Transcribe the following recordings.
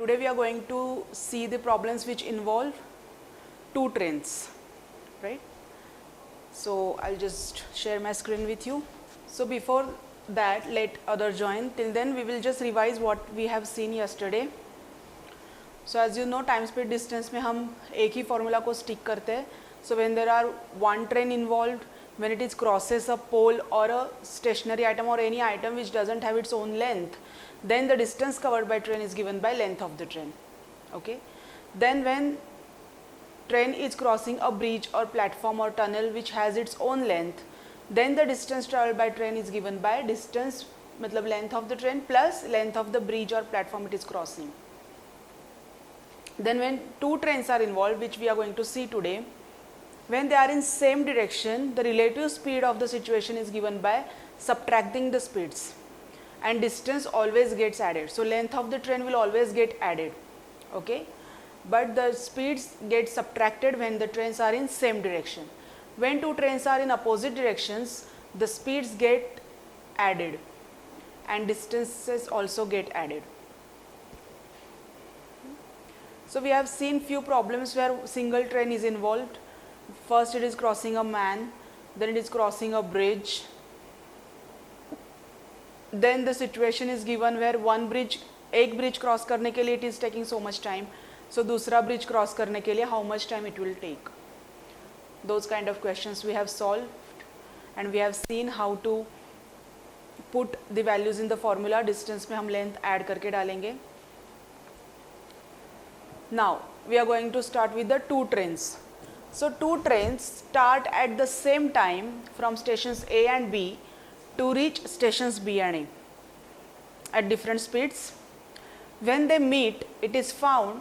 Today we are going to see the problems which involve two trains, right? So I'll just share my screen with you. So before that, let other join. Till then, we will just revise what we have seen yesterday. So as you know, time speed distance में हम एक ही formula को stick करते हैं. So when there are one train involved, when it is crosses a pole or a stationary item or any item which doesn't have its own length, then the distance covered by train is given by length of the train. Okay. Then when train is crossing a bridge or platform or tunnel which has its own length, then the distance traveled by train is given by distance मतलब length of the train plus length of the bridge or platform it is crossing. Then when two trains are involved, which we are going to see today, when they are in same direction, the relative speed of the situation is given by subtracting the speeds, and distance always gets added. So length of the train will always get added, okay? But the speeds get subtracted when the trains are in same direction. When two trains are in opposite directions, the speeds get added and distances also get added. So we have seen few problems where single train is involved. First it is crossing a man, then it is crossing a bridge. Then the situation is given where one bridge, एक bridge cross करने के लिए it is taking so much time. So दूसरा bridge cross करने के लिए how much time it will take. Those kind of questions we have solved, and we have seen how to put the values in the formula. Distance में हम length add करके डालेंगे. Now we are going to start with the two trains. So two trains start at the same time from stations A and B to reach stations B and A at different speeds. When they meet, it is found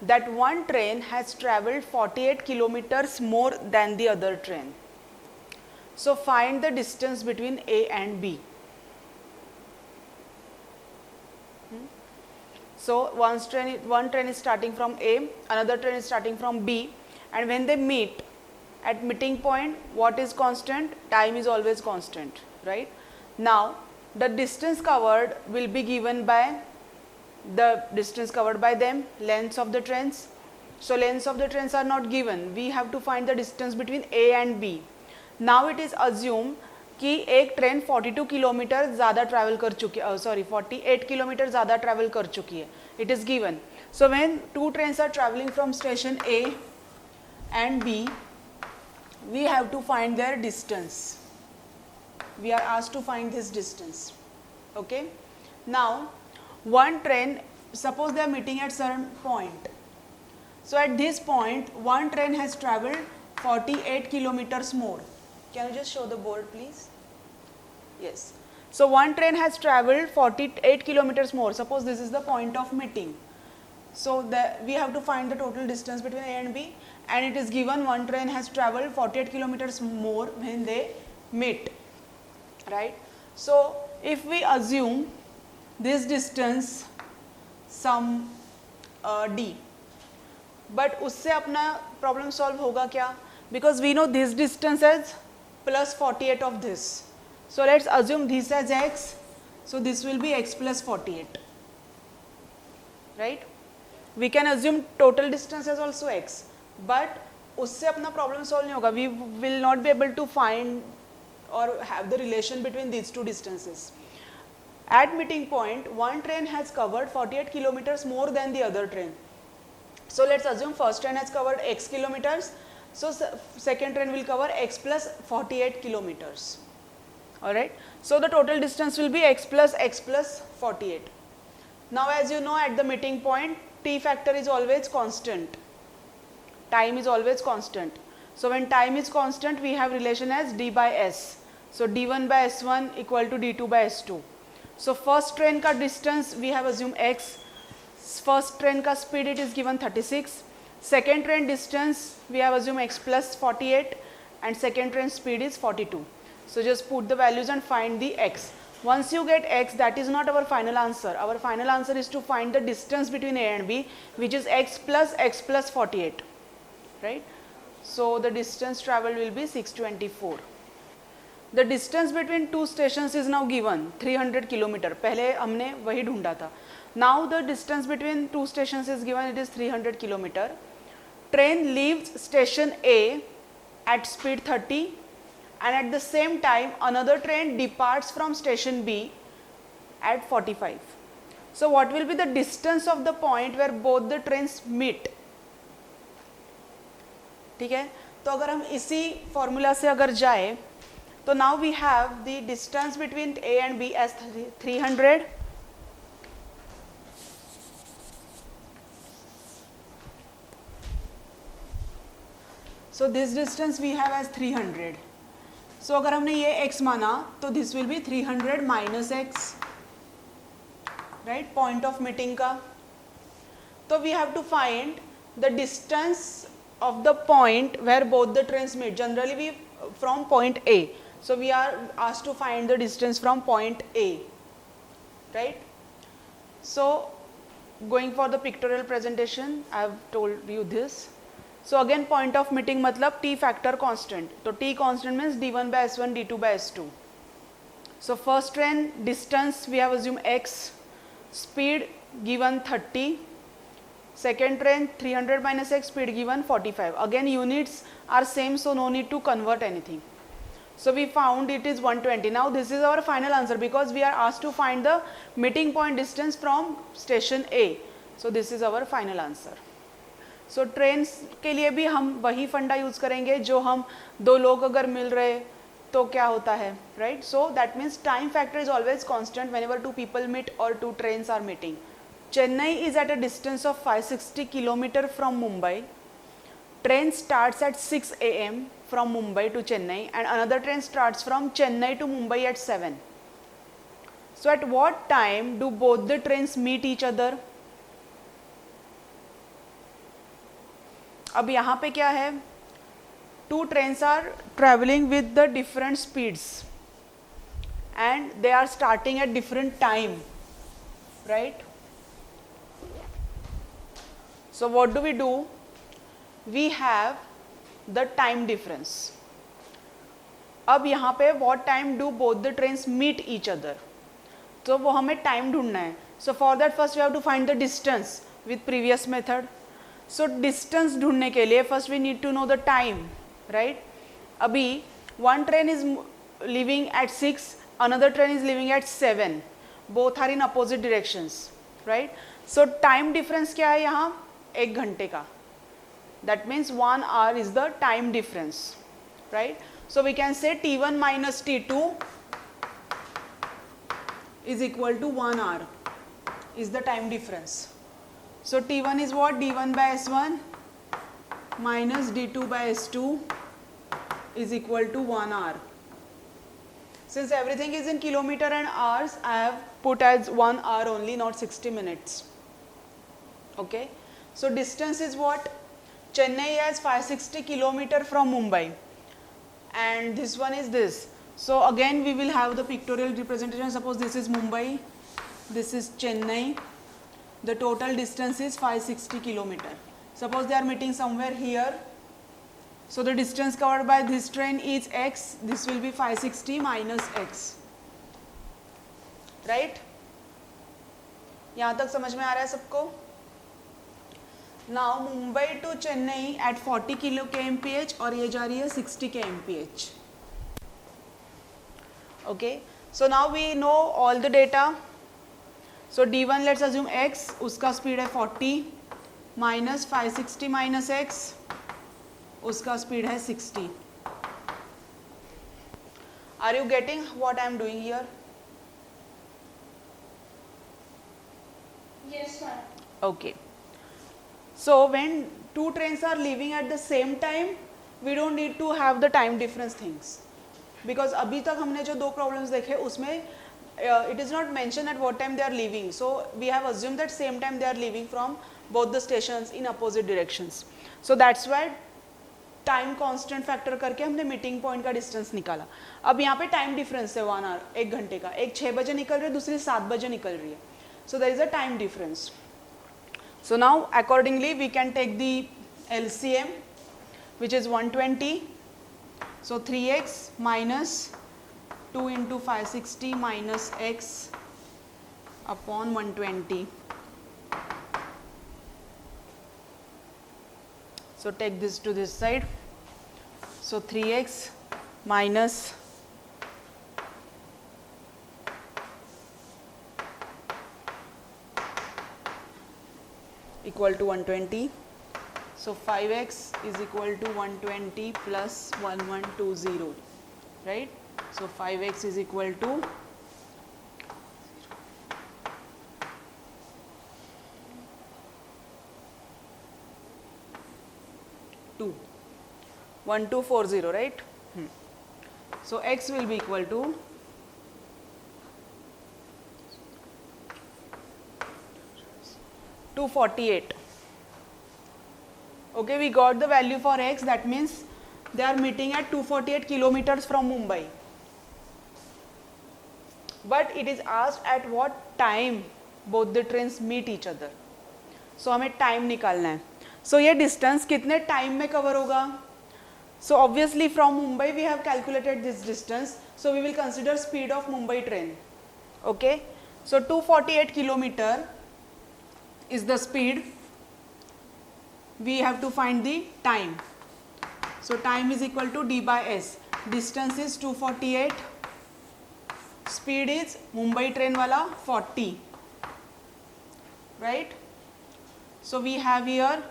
that one train has travelled 48 kilometers more than the other train. So find the distance between A and B. So one train is starting from A, another train is starting from B, and when they meet at meeting point, what is constant? Time is always constant, right? Now the distance covered will be given by the distance covered by them, lengths of the trains. So lengths of the trains are not given. We have to find the distance between A and B. Now it is assumed कि एक train 42 kilometre ज़्यादा travel कर चुकी है, 48 kilometre ज़्यादा travel कर चुकी है. It is given. So when two trains are travelling from station A and B, we have to find their distance. We are asked to find this distance. Okay. Now one train, suppose they are meeting at certain point. So at this point, one train has travelled 48 kilometers more. Can you just show the board, please? Yes. So one train has travelled 48 kilometers more. Suppose this is the point of meeting. So we have to find the total distance between A and B, and it is given one train has travelled 48 kilometers more when they meet, right? So if we assume this distance some D, but उससे अपना problem solve होगा क्या? Because we know this distance as plus 48 of this. So let's assume this as x. So this will be x plus 48, right? We can assume total distance as also x, but उससे अपना problem solve नहीं होगा. We will not be able to find or have the relation between these two distances. At meeting point, one train has covered 48 kilometers more than the other train. So let's assume first train has covered x kilometers. So second train will cover x plus 48 kilometers. Alright. So the total distance will be x plus 48. Now as you know, at the meeting point, t factor is always constant. Time is always constant. So when time is constant, we have relation as d by s. So d1 by s1 equal to d2 by s2. So first train ka distance we have assumed x. First train ka speed it is given 36. Second train distance we have assumed x plus 48, and second train speed is 42. So just put the values and find the x. Once you get x, that is not our final answer. Our final answer is to find the distance between A and B, which is x plus 48, right? So the distance traveled will be 624. The distance between two stations is now given 300 kilometre, पहले हमने वही ढूंढा था. Now the distance between two stations is given, it is 300 kilometre. Train leaves station A at speed 30 and at the same time another train departs from station B at 45. So what will be the distance of the point where both the trains meet? ठीक है, तो अगर हम इसी formula से अगर जाए तो now we have the distance between A and B as 300. So this distance we have as 300. So अगर हमने ये x माना तो this will be 300 minus x, right, point of meeting का. तो we have to find the distance of the point where both the trains meet. Generally we from point A. So we are asked to find the distance from point A, right. So going for the pictorial presentation, I have told you this. So again point of meeting मतलब t factor constant. तो t constant means d1 by s1 d2 by s2. So first train distance we have assumed x, speed given 30. Second train 300 minus x, speed given 45. Again units are same, so no need to convert anything. So we found it is 120. Now this is our final answer because we are asked to find the meeting point distance from station A. So this is our final answer. So trains के लिए भी हम वही फंडा use करेंगे जो हम दो लोग अगर मिल रहे तो क्या होता है, right. So that means time factor is always constant whenever two people meet और two trains are meeting. Chennai is at a distance of 560 kilometre from Mumbai. Train starts at 6 AM from Mumbai to Chennai and another train starts from Chennai to Mumbai at 7. So at what time do both the trains meet each other? अब यहाँ पे क्या है, two trains are travelling with the different speeds and they are starting at different time, right. So what do we do? We have the time difference. अब यहाँ पे what time do both the trains meet each other, तो वो हमें time ढूंढना है. So for that first we have to find the distance with previous method. So distance ढूंढने के लिए first we need to know the time, right. अभी one train is living at 6, another train is living at 7, both are in opposite directions, right. So time difference क्या है यहाँ? 1 घंटे का. That means 1 hour is the time difference, right. So we can say T1 minus T2 is equal to 1 hour is the time difference. So T1 is what? D1 by S1 minus D2 by S2 is equal to 1 hour. Since everything is in kilometer and hours, I have put as 1 hour only, not 60 minutes. Okay. So distance is what? Chennai has 560 kilometer from Mumbai, and this one is this. So again we will have the pictorial representation. Suppose this is Mumbai, this is Chennai. The total distance is 560 kilometer. Suppose they are meeting somewhere here. So the distance covered by this train is x. This will be 560 minus x. Right? यहाँ तक समझ में आ रहा है सबको? Now Mumbai to Chennai at 40 kmph और ये जा रही है 60 kmph. Okay. So now we know all the data. So D1 let's assume x, उसका स्पीड है 40 माइनस 560 माइनस x, उसका स्पीड है 60. Are you getting what I am doing here? Yes, ma'am. Okay. So when two trains are leaving at the same time, we don't need to have the time difference things. Because अभी तक हमने जो 2 problems देखे उसमें it is not mentioned at what time they are leaving. So we have assumed that same time they are leaving from both the stations in opposite directions. So that's why time constant factor करके हमने meeting point का distance निकाला. अब यहाँ पे time difference है 1 hour, 1 घंटे का. एक 6 बजे निकल रही है, दूसरी 7 बजे निकल रही है. So there is a time difference. So now accordingly we can take the LCM which is 120. So 3x minus 2 into 560 minus x upon 120. So take this to this side. So 3x minus equal to 120. So 5x is equal to 120 plus 1120, right? So 5x is equal to 1240, right? So x will be equal to 248. Okay, we got the value for x. That means they are meeting at 248 kilometers from Mumbai. But it is asked at what time both the trains meet each other. So हमें time निकालना है. So ये distance कितने time में cover होगा? So obviously from Mumbai we have calculated this distance. So we will consider speed of Mumbai train. Okay. So 248 kilometer is the speed. We have to find the time. So time is equal to d by s. Distance is 248. Speed is Mumbai train wala 40. Right? So we have here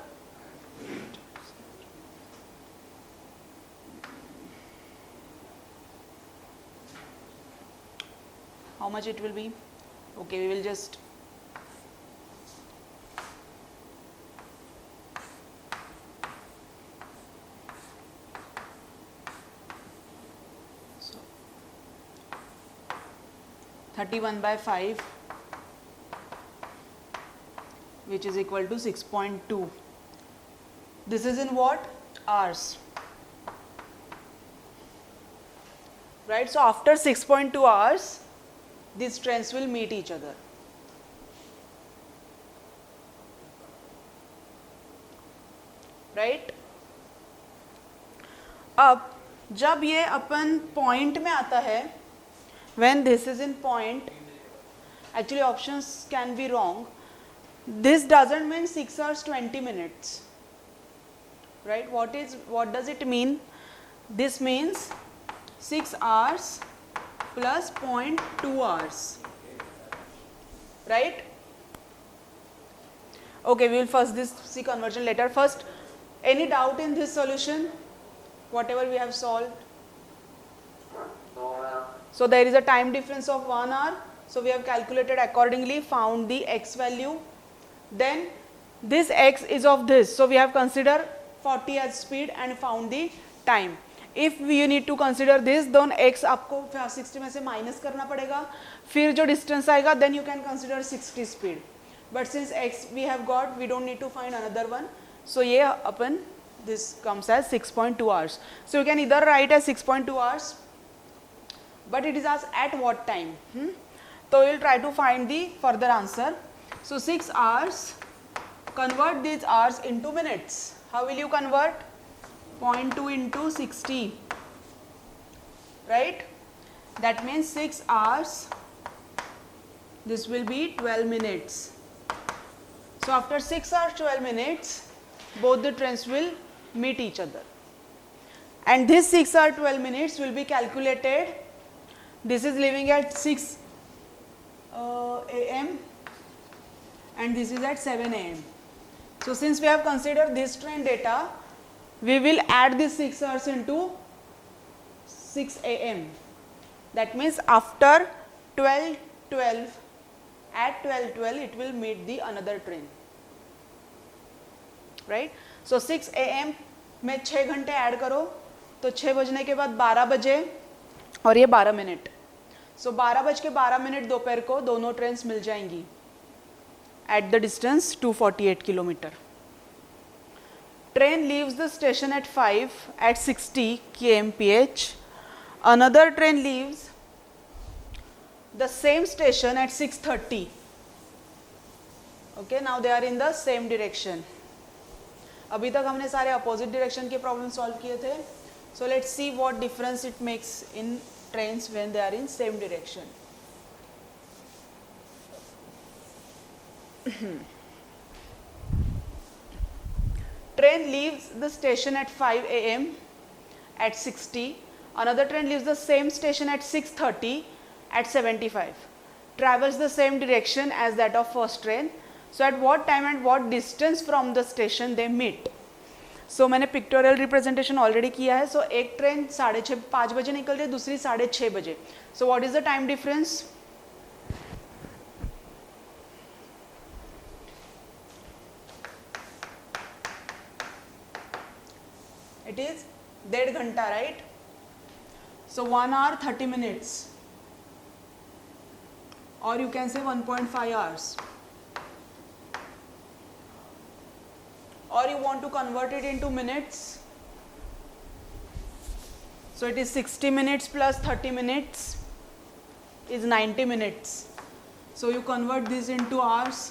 how much it will be? Okay, we will just so 31 by 5, which is equal to 6.2. This is in what? Hours. Right? So after 6.2 hours, these trains will meet each other. Right? अब जब ये अपन point में आता है, when this is in point, actually options can be wrong. This doesn't mean 6 hours 20 minutes. Right? What does it mean? This means 6 hours plus 0.2 hours. Right? Okay, we will first see conversion later. First, any doubt in this solution? Whatever we have solved. So there is a time difference of 1 hour. So we have calculated accordingly, found the x value. Then this x is of this. So we have considered 40 as speed and found the time. If you need to consider this, then x आपको 60 में से minus करना पड़ेगा. फिर जो distance आएगा, then you can consider 60 speed. But since x we have got, we don't need to find another one. So ये अपन this comes as 6.2 hours. So you can either write as 6.2 hours, but it is asked at what time. So we will try to find the further answer. So 6 hours, convert these hours into minutes. How will you convert? 0.2 into 60. Right? That means 6 hours. This will be 12 minutes. So after 6 hours 12 minutes, both the trains will meet each other. And this 6 hours 12 minutes will be calculated. This is leaving at 6 a.m. and this is at 7 a.m. So since we have considered this train data, we will add this 6 hours into 6 a.m. That means after 12:12, at 12:12 it will meet the another train. Right? So 6 a.m. में 6 घंटे add करो तो 6 बजने के बाद 12 बजे और ये 12 मिनट. सो 12:12 दोपहर को दोनों ट्रेन्स मिल जाएंगी at the distance 248 kilometer. Train leaves the station at 5 at 60 kmph. Another train leaves the same station at 6:30. Okay, now they are in the same direction. अभी तक हमने सारे opposite direction के problem solve किए थे. So let's see what difference it makes in trains when they are in same direction. Train leaves the station at 5 a.m. at 60. Another train leaves the same station at 6:30 at 75. Travels the same direction as that of first train. So at what time and what distance from the station they meet? So मैंने pictorial representation already किया है. सो एक train 5:30 बजे निकल रही है, दूसरी 6:30 बजे. So what is the time difference? It is 1.5 घंटा, right? So 1 hour 30 minutes, or you can say 1.5 hours, or you want to convert it into minutes. So it is 60 minutes plus 30 minutes is 90 minutes. So you convert this into hours,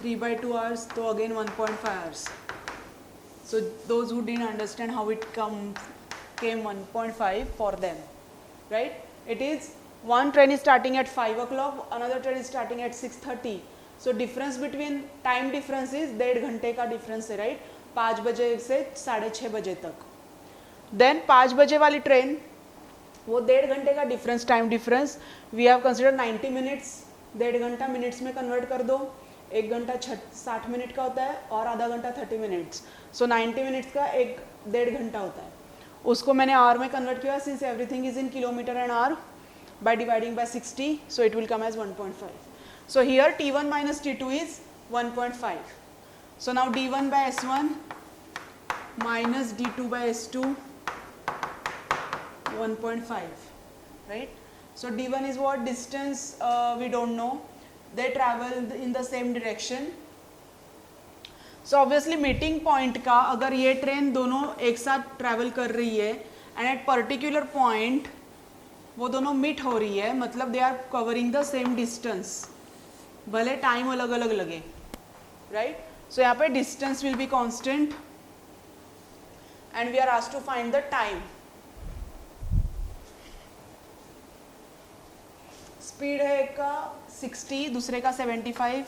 3/2 hours, so again 1.5 hours. So those who didn't understand how it came 1.5 for them, right? It is one train is starting at 5 o'clock, another train is starting at 6:30. So difference between time difference is 1.5 घंटे का difference है, right? 5 बजे से 6:30 बजे तक. Then 5 बजे वाली train, वो 1.5 घंटे का difference, time difference we have considered 90 minutes. 1.5 घंटा मिनट्स में कन्वर्ट कर दो. 1 घंटा 60 मिनट का होता है और आधा घंटा 30 मिनट्स. सो 90 मिनट्स का 1.5 घंटा होता है. उसको मैंने आवर में कन्वर्ट किया, since everything is in kilometre and hour, by dividing by 60, so it will come as 1.5. So here T1 minus T2 is 1.5. So now D1 by S1 minus D2 by S2, 1.5, right? So D1 is what distance, we don't know. They travel in the same direction. So obviously meeting point का, अगर ये train दोनों एक साथ travel कर रही है and at particular point वो दोनों मीट हो रही है, मतलब they are covering the same distance, भले टाइम अलग अलग लगे, राइट? सो यहाँ पे distance will be constant and we are asked to find the time. Speed है एक का 60, दूसरे का 75.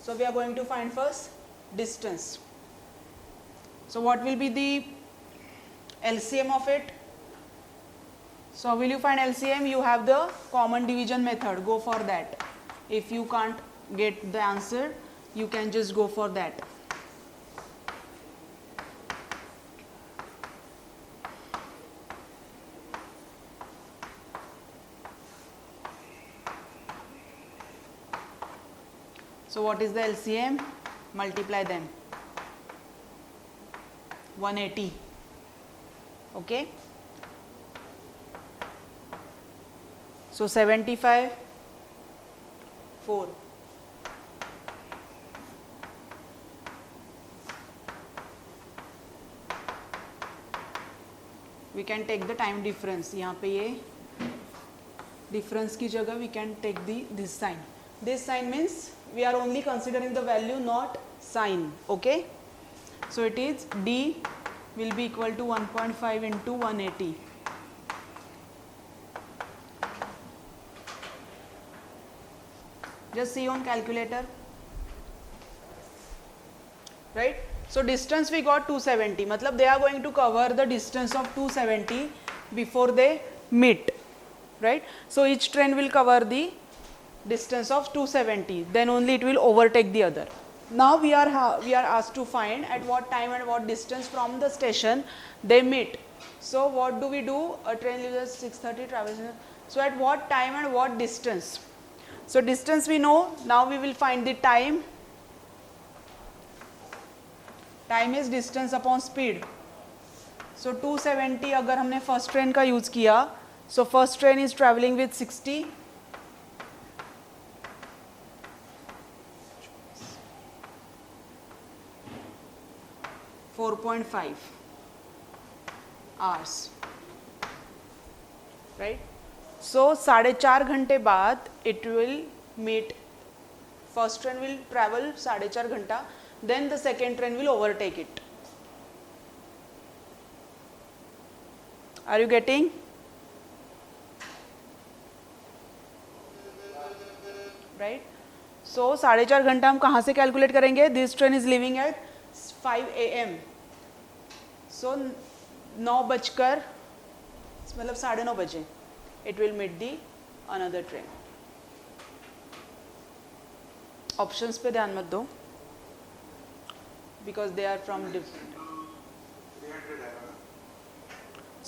So we are going to find first distance. So what will be the LCM of it? So will you find LCM? You have the common division method. Go for that. If you can't get the answer, you can just go for that. So what is the LCM? Multiply them. 180. Okay. So 75, 4. We can take the time difference. यहाँ पे ये difference की जगह we can take this sign. This sign means we are only considering the value, not sign. Okay. So it is D will be equal to 1.5 into 180. Just see on calculator, right? So distance we got 270, मतलब they are going to cover the distance of 270 before they meet, right? So each train will cover the distance of 270, then only it will overtake the other. Now we are asked to find at what time and what distance from the station they meet. So what do we do? A train leaves at 6:30, travels. So at what time and what distance? So distance we know. Now we will find the time. Time is distance upon speed. So 270 अगर हमने first train का use किया, so first train is traveling with 60. 4.5 hours, right? So 4.5 घंटे बाद it will meet. First train will travel 4.5 घंटा, then the second train will overtake it. Are you getting? Right? So 4.5 घंटा हम कहाँ से calculate करेंगे? This train is leaving at 5 AM. So 9 बजकर मतलब 9:30 बजे it will meet the another train. Options पे ध्यान मत दो because they are from different.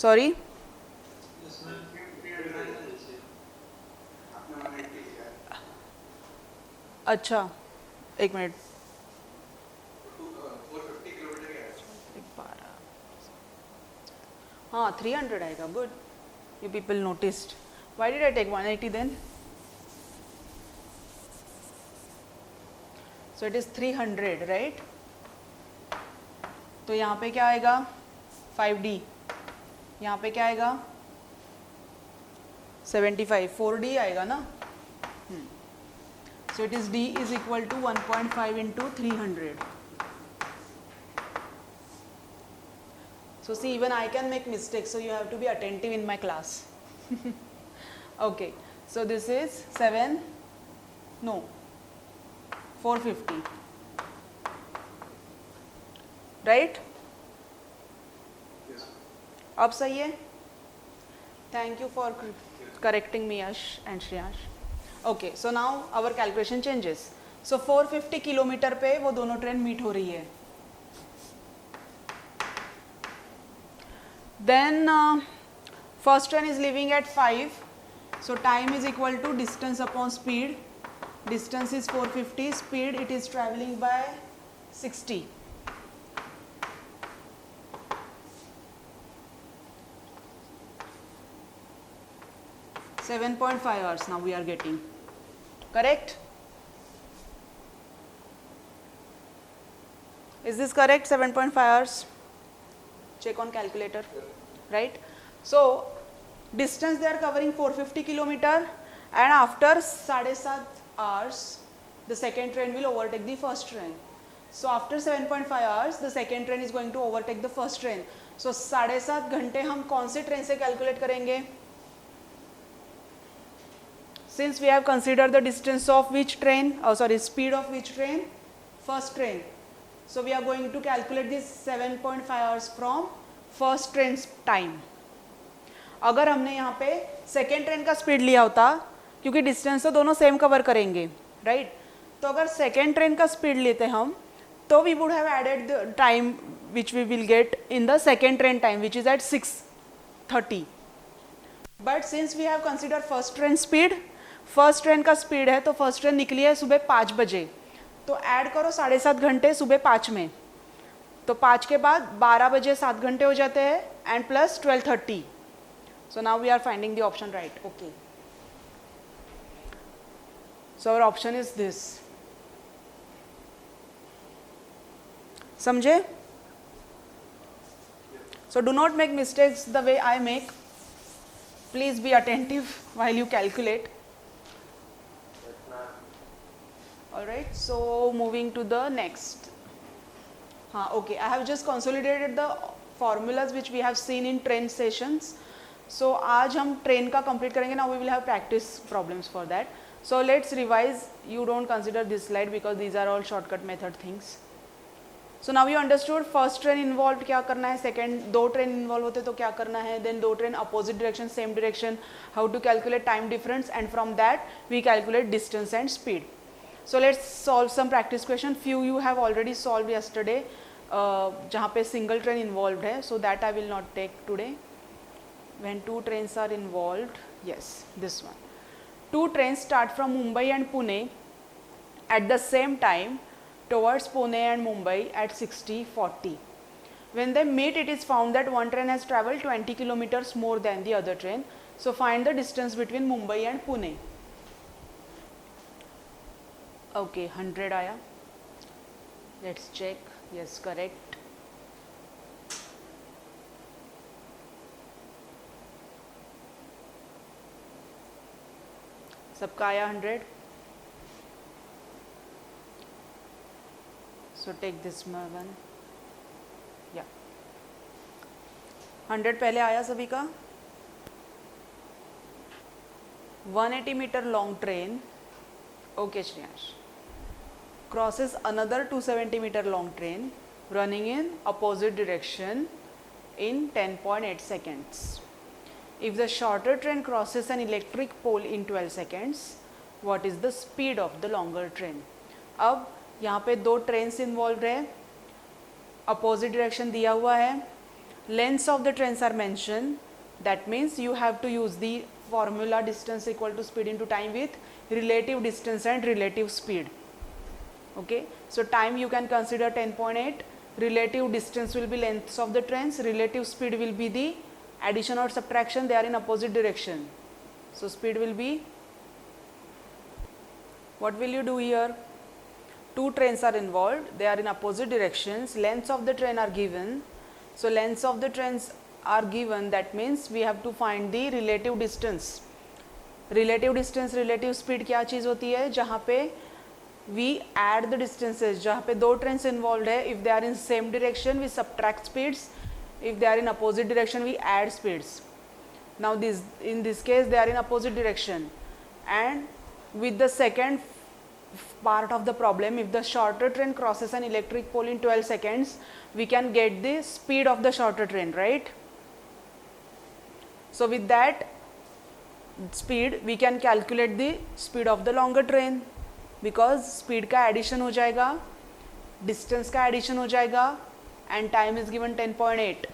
Sorry? अच्छा एक मिनट हाँ 300 आएगा. Good, you people noticed. Why did I take 180 then? So it is 300 right. तो यहाँ पे क्या आएगा? 5D. यहाँ पे क्या आएगा? 75. 4D आएगा ना. So it is D is equal to 1.5 into 300. So see, even I can make mistakes, so you have to be attentive in my class. Okay, so this is 450. Right? Yes. अब सही है? Thank you for correcting me, Yash and Shreyansh. Okay, so now our calculation changes. So 450 kilometre पे वो दोनों train meet हो रही है. Then first train is leaving at 5. So time is equal to distance upon speed. Distance is 450. Speed it is traveling by 60. $7.5 now we are getting. Correct? Is this correct? 7.5 hours? Check on calculator. Right? So distance they are covering 450 kilometer, and after 7.5 hours the second train will overtake the first train. So after 7.5 hours the second train is going to overtake the first train. So 7.5 घंटे हम कौन से train से calculate करेंगे? Since we have considered the distance of which train, speed of which train? First train. So we are going to calculate this 7.5 hours from first train's time. अगर हमने यहाँ पे second train का speed लिया होता, क्योंकि distance तो दोनों same cover करेंगे, right? तो अगर second train का speed लेते हम, तो we would have added the time which we will get in the second train time, which is at 6:30. But since we have considered first train speed, first train का speed है तो first train निकली है सुबह 5 बजे, तो add करो 7.5 घंटे सुबह 5 में, तो 5 के बाद 12 बजे 7 घंटे हो जाते हैं and plus 12:30. So now we are finding the option right. Okay, so our option is this. समझे? So do not make mistakes the way I make. Please be attentive while you calculate. Alright, so moving to the next. Okay, I have just consolidated the formulas which we have seen in train sessions. So आज हम train का complete करेंगे. Now we will have practice problems for that. So let's revise. You don't consider this slide because these are all shortcut method things. So now you understood first train involved क्या करना है, second दो train involved होते तो क्या करना है, then दो train opposite direction same direction, how to calculate time difference, and from that we calculate distance and speed. So let's solve some practice question. Few you have already solved yesterday, जहाँ पे single train involved है, so that I will not take today. When two trains are involved, yes, this one. Two trains start from Mumbai and Pune at the same time towards Pune and Mumbai at 60:40. When they meet, it is found that one train has traveled 20 kilometers more than the other train. So find the distance between Mumbai and Pune. Okay, 100 आया. Let's check. Yes, correct. सबका आया 100. So take this one. Yeah. 100 पहले आया सभी का. 180 meter long train. Okay, Shreyansh. Crosses another 270 meter long train running in opposite direction in 10.8 seconds. If the shorter train crosses an electric pole in 12 seconds, what is the speed of the longer train? अब यहाँ पे दो trains involve है, opposite direction दिया हुआ है, lengths of the trains are mention, that means you have to use the formula distance equal to speed into time with relative distance and relative speed. Okay, so time you can consider 10.8, relative distance will be lengths of the trains, relative speed will be the addition or subtraction, they are in opposite direction. So speed will be, what will you do here? Two trains are involved, they are in opposite directions, lengths of the train are given. So lengths of the trains are given, that means we have to find the relative distance. Relative distance, relative speed क्या चीज़ होती है? जहाँ पे we add the distances, जहाँ पे दो trains involved है, if they are in same direction we subtract speeds, if they are in opposite direction we add speeds. Now this, in this case they are in opposite direction, and with the second part of the problem, if the shorter train crosses an electric pole in 12 seconds, we can get the speed of the shorter train, right? So with that speed we can calculate the speed of the longer train, because speed का addition हो जाएगा, distance का addition हो जाएगा, and time is given 10.8.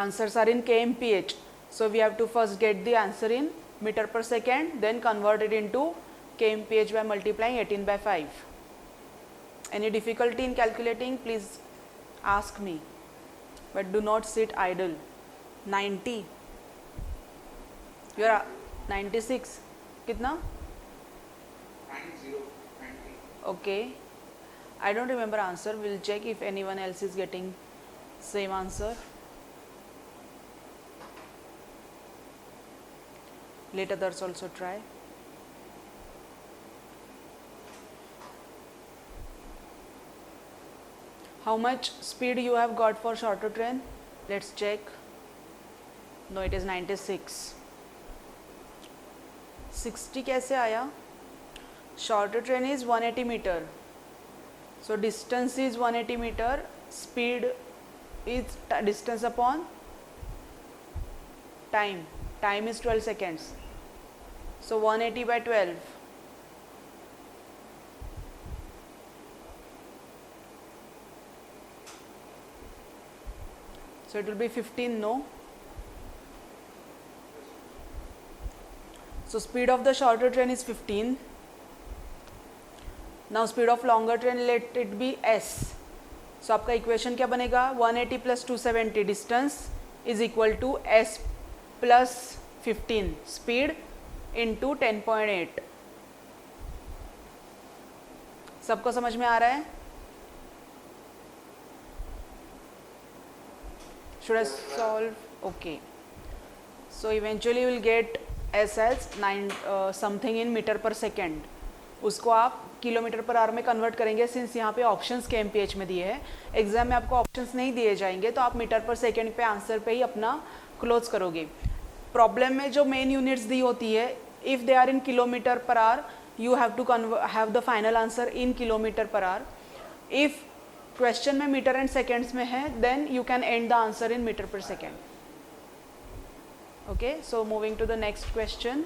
Answers are in kmph, so we have to first get the answer in meter per second, then convert it into kmph by multiplying 18 by 5. Any difficulty in calculating, please ask me, but do not sit idle. 90, you are 96, कितना? Okay, I don't remember answer. We'll check if anyone else is getting same answer. Let others also try. How much speed you have got for shorter train? Let's check. No, it is 96. 60 कैसे आया? Shorter train is 180 meter, so distance is 180 meter, speed is distance upon time, time is 12 seconds, so 180 by 12, so it will be 15, no? So speed of the shorter train is 15. Now speed of longer train, let it be s. So आपका equation क्या बनेगा? 180 plus 270 distance is equal to s plus 15 speed into 10.8. सबको समझ में आ रहा है? Should I solve? Okay. So eventually you will get s as 9 something in meter per second. उसको आप किलोमीटर पर आवर में कन्वर्ट करेंगे, सिंस यहाँ पे ऑप्शंस kmph में दिए हैं. एग्जाम में आपको ऑप्शंस नहीं दिए जाएंगे, तो आप मीटर पर सेकेंड पे आंसर पे ही अपना क्लोज करोगे. प्रॉब्लम में जो मेन यूनिट्स दी होती है, if they are in kilometre per hour, you have to have the final answer in kilometre per hour. If question में मीटर एंड सेकेंड्स में है, then you can end the answer in metre per second. Okay, so moving to the next question.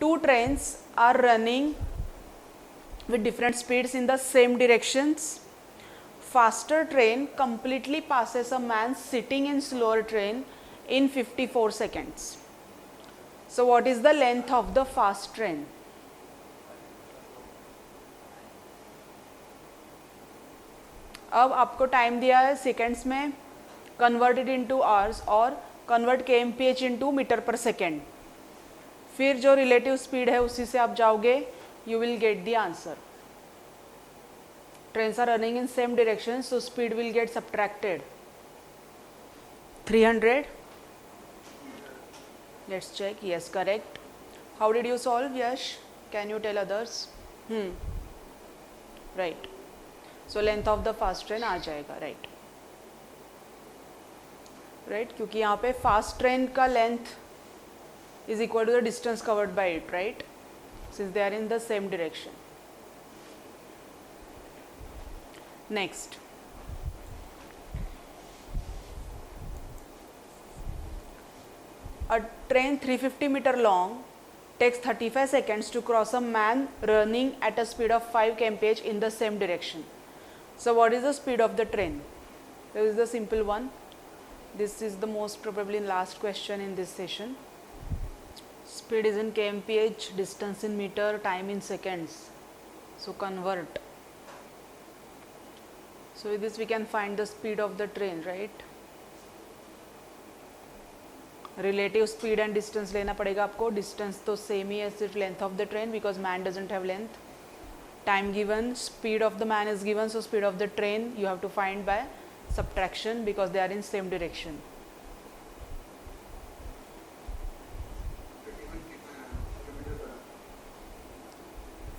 Two trains are running with different speeds in the same directions. Faster train completely passes a man sitting in slower train in 54 seconds. So what is the length of the fast train? अब आपको time दिया है seconds में, convert it into hours और convert kmph into metre per second. फिर जो relative speed है उसी से आप जाओगे, you will get the answer. Trains are running in same direction, so speed will get subtracted. 300. Let's check. Yes, correct. How did you solve? Yash, can you tell others? Right. So length of the fast train आ जाएगा. Right. Right, क्योंकि यहाँ पे fast train का length is equal to the distance covered by it, right, since they are in the same direction. Next, a train 350 meter long takes 35 seconds to cross a man running at a speed of 5 kmph in the same direction. So what is the speed of the train? This is the simple one. This is the most probably last question in this session. Speed is in kmph, distance in meter, time in seconds. So convert. So with this we can find the speed of the train, right? Relative speed and distance लेना पड़ेगा आपको. Distance तो same ही है सिर्फ length of the train because man doesn't have length. Time given, speed of the man is given, so speed of the train you have to find by subtraction because they are in same direction.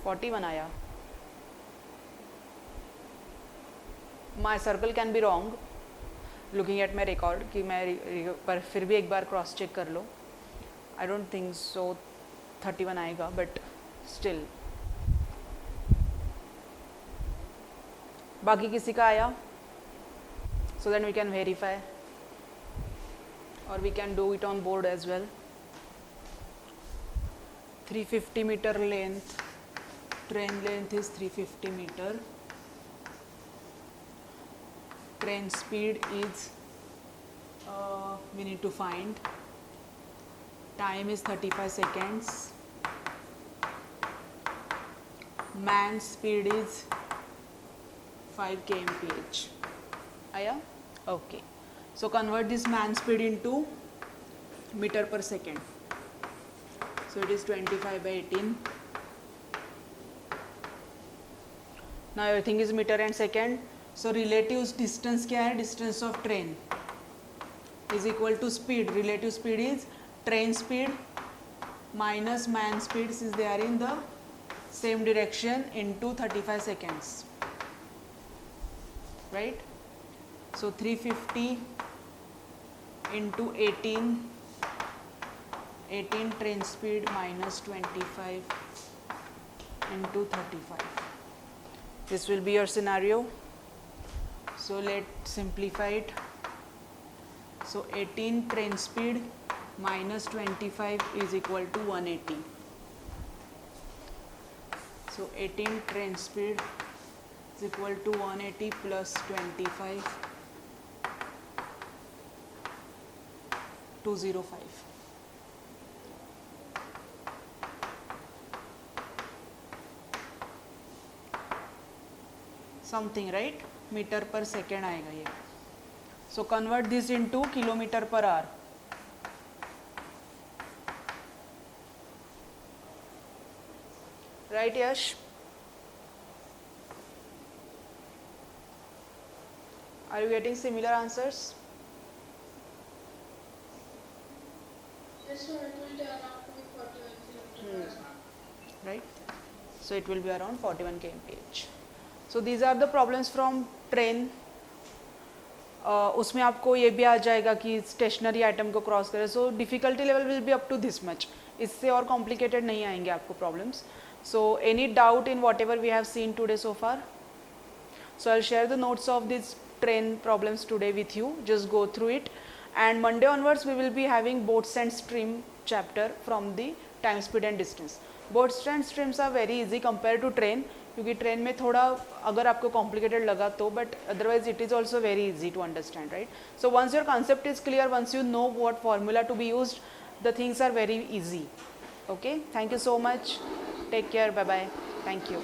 41 आया. My circle can be wrong. Looking at my record कि मैं पर फिर भी एक बार cross check कर लो. I don't think so 31 आएगा, but still. बाकी किसी का आया? So then we can verify or we can do it on board as well. 350 meter length. Train length is 350 meter. Train speed is we need to find. Time is 35 seconds. Man speed is 5 kmph. Aya? Okay. So convert this man speed into meter per second. So it is 25 by 18. Now everything is meter and second. So relative distance क्या है? Distance of train is equal to speed. Relative speed is train speed minus man speed since they are in the same direction into 35 seconds. Right? So 350 into 18 train speed minus 25 into 35. This will be your scenario. So let's simplify it. So 18 train speed minus 25 is equal to 180. So 18 train speed is equal to 180 plus 25, 205. Something, right? Metre per second आएगा ये. So convert this into kilometre per hour. Right yes? Are you getting similar answers? Right? So it will be around 41 kmph. So these are the problems from train. उसमें आपको ये भी आ जाएगा कि stationery item को cross करें. So difficulty level will be up to this much. इससे और कॉम्प्लिकेटेड नहीं आएंगे आपको problems. So any doubt in whatever we have seen today so far? So I will share the notes of this train problems today with you. Just go through it, and Monday onwards we will be having boats and stream chapter from the time, speed and distance. Boats and streams are very easy compared to train, क्योंकि train में थोड़ा अगर आपको complicated लगा तो, but otherwise it is also very easy to understand, right? So once your concept is clear, once you know what formula to be used, the things are very easy. Okay, thank you so much. Take care. Bye bye. Thank you.